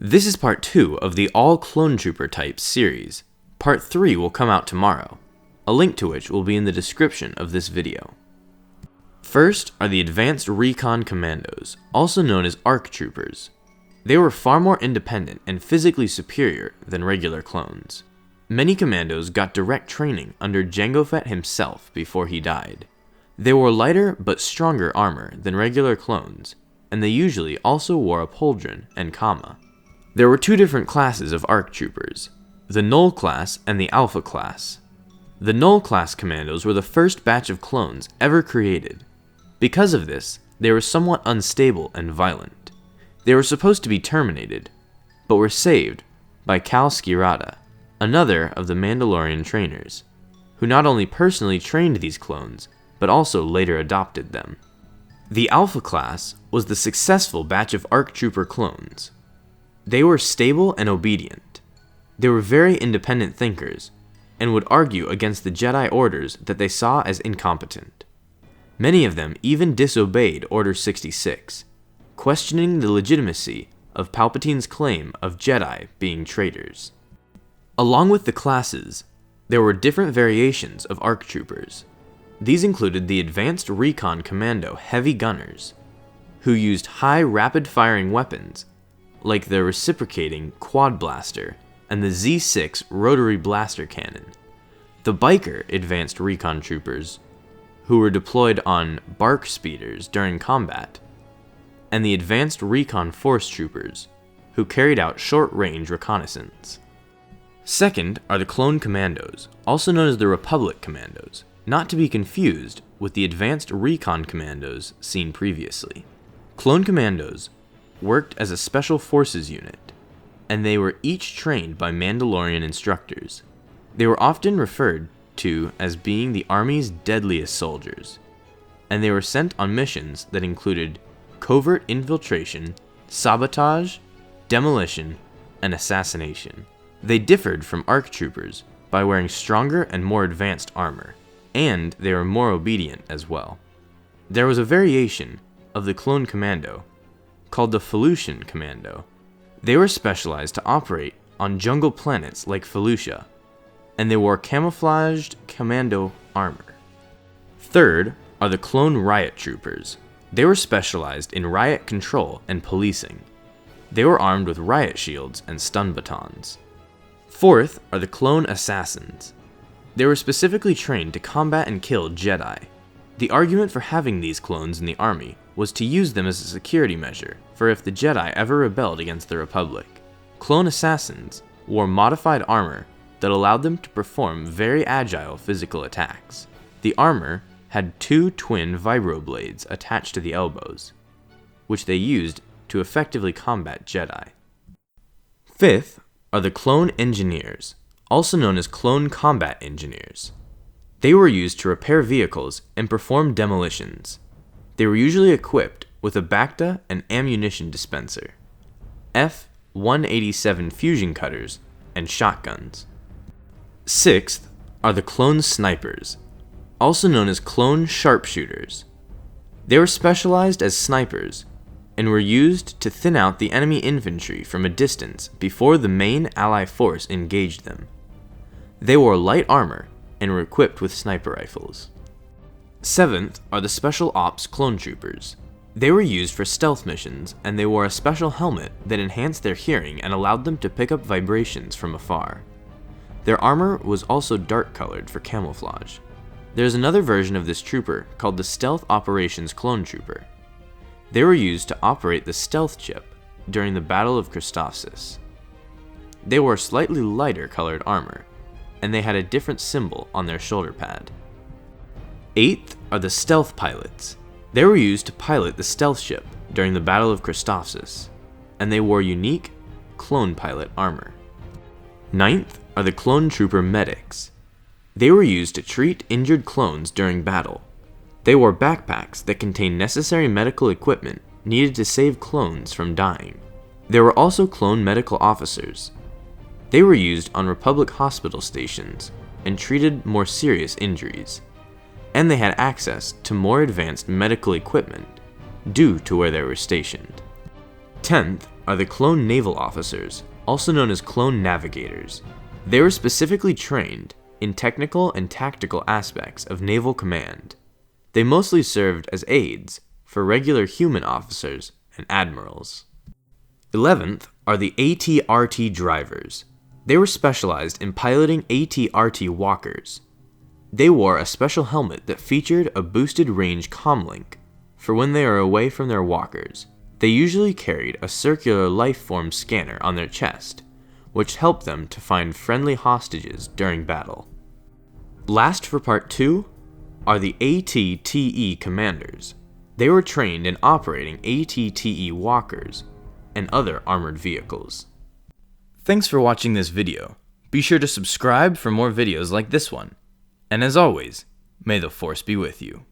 This is part 2 of the All Clone Trooper Types series. Part 3 will come out tomorrow, a link to which will be in the description of this video. First are the Advanced Recon Commandos, also known as ARC Troopers. They were far more independent and physically superior than regular clones. Many commandos got direct training under Jango Fett himself before he died. They wore lighter but stronger armor than regular clones, and they usually also wore a pauldron and kama. There were two different classes of ARC Troopers, the Null class and the Alpha class. The Null class commandos were the first batch of clones ever created. Because of this, they were somewhat unstable and violent. They were supposed to be terminated, but were saved by Kal Skirata, another of the Mandalorian trainers, who not only personally trained these clones, but also later adopted them. The Alpha class was the successful batch of ARC Trooper clones. They were stable and obedient. They were very independent thinkers, and would argue against the Jedi orders that they saw as incompetent. Many of them even disobeyed Order 66, questioning the legitimacy of Palpatine's claim of Jedi being traitors. Along with the classes, there were different variations of ARC Troopers. These included the Advanced Recon Commando Heavy Gunners, who used high rapid-firing weapons like the reciprocating Quad Blaster and the Z6 Rotary Blaster Cannon. The Biker Advanced Recon Troopers, who were deployed on bark speeders during combat, and the Advanced Recon Force Troopers, who carried out short-range reconnaissance. Second are the Clone Commandos, also known as the Republic Commandos, not to be confused with the Advanced Recon Commandos seen previously. Clone Commandos worked as a special forces unit, and they were each trained by Mandalorian instructors. They were often referred to as being the Army's deadliest soldiers, and they were sent on missions that included covert infiltration, sabotage, demolition, and assassination. They differed from ARC Troopers by wearing stronger and more advanced armor, and they were more obedient as well. There was a variation of the Clone Commando called the Felucian Commando. They were specialized to operate on jungle planets like Felucia, and they wore camouflaged commando armor. Third are the Clone Riot Troopers. They were specialized in riot control and policing. They were armed with riot shields and stun batons. Fourth are the Clone Assassins. They were specifically trained to combat and kill Jedi. The argument for having these clones in the army was to use them as a security measure for if the Jedi ever rebelled against the Republic. Clone Assassins wore modified armor that allowed them to perform very agile physical attacks. The armor had two twin vibroblades attached to the elbows, which they used to effectively combat Jedi. Fifth are the Clone Engineers, also known as Clone Combat Engineers. They were used to repair vehicles and perform demolitions. They were usually equipped with a Bacta and ammunition dispenser, F-187 fusion cutters, and shotguns. Sixth are the Clone Snipers, also known as Clone Sharpshooters. They were specialized as snipers and were used to thin out the enemy infantry from a distance before the main ally force engaged them. They wore light armor and were equipped with sniper rifles. Seventh are the Special Ops Clone Troopers. They were used for stealth missions, and they wore a special helmet that enhanced their hearing and allowed them to pick up vibrations from afar. Their armor was also dark-colored for camouflage. There's another version of this trooper called the Stealth Operations Clone Trooper. They were used to operate the stealth chip during the Battle of Christophsis. They wore slightly lighter colored armor, and they had a different symbol on their shoulder pad. Eighth are the Stealth Pilots. They were used to pilot the stealth ship during the Battle of Christophsis, and they wore unique clone pilot armor. Ninth are the Clone Trooper Medics. They were used to treat injured clones during battle. They wore backpacks that contained necessary medical equipment needed to save clones from dying. There were also clone medical officers. They were used on Republic hospital stations and treated more serious injuries, and they had access to more advanced medical equipment due to where they were stationed. 10th are the clone naval officers, also known as clone navigators. They were specifically trained in technical and tactical aspects of naval command. They mostly served as aides for regular human officers and admirals. 11th are the Atr T Drivers. They were specialized in piloting Atr T walkers. They wore a special helmet that featured a boosted range comlink for when they are away from their walkers. They usually carried a circular life-form scanner on their chest, which helped them to find friendly hostages during battle. Last for part 2 are the Att Ii Commanders. They were trained in operating Att Ii walkers and other armored vehicles. Thanks for watching this video. Be sure to subscribe for more videos like this one. And as always, may the Force be with you.